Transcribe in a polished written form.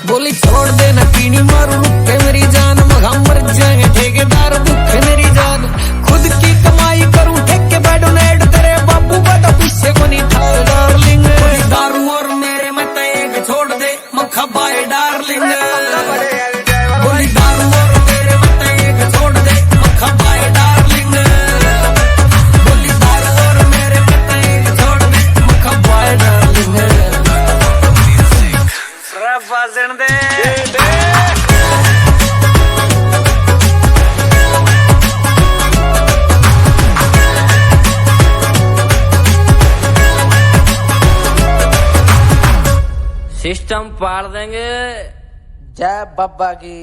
बोली छोड़ देना पीनी मारू रुके मेरी जान, मगा मर जाएंगे ठेकेदार भूखे मेरी जान। खुद की कमाई करूं ठेके पे डोनेट तेरे बाबू का तो पीछे को नहीं था डार्लिंग। दारू और मेरे मत एक छोड़ दे मखा बाय डार्लिंग। बोली दारू और मेरे मत एक छोड़ दे मखा बाय डार्लिंग। बोली दारू और मेरे मत एक छोड़ दे मखा बाय डार्लिंग। बाजन दे सिस्टम पाड़ देंगे। जय बाबा की।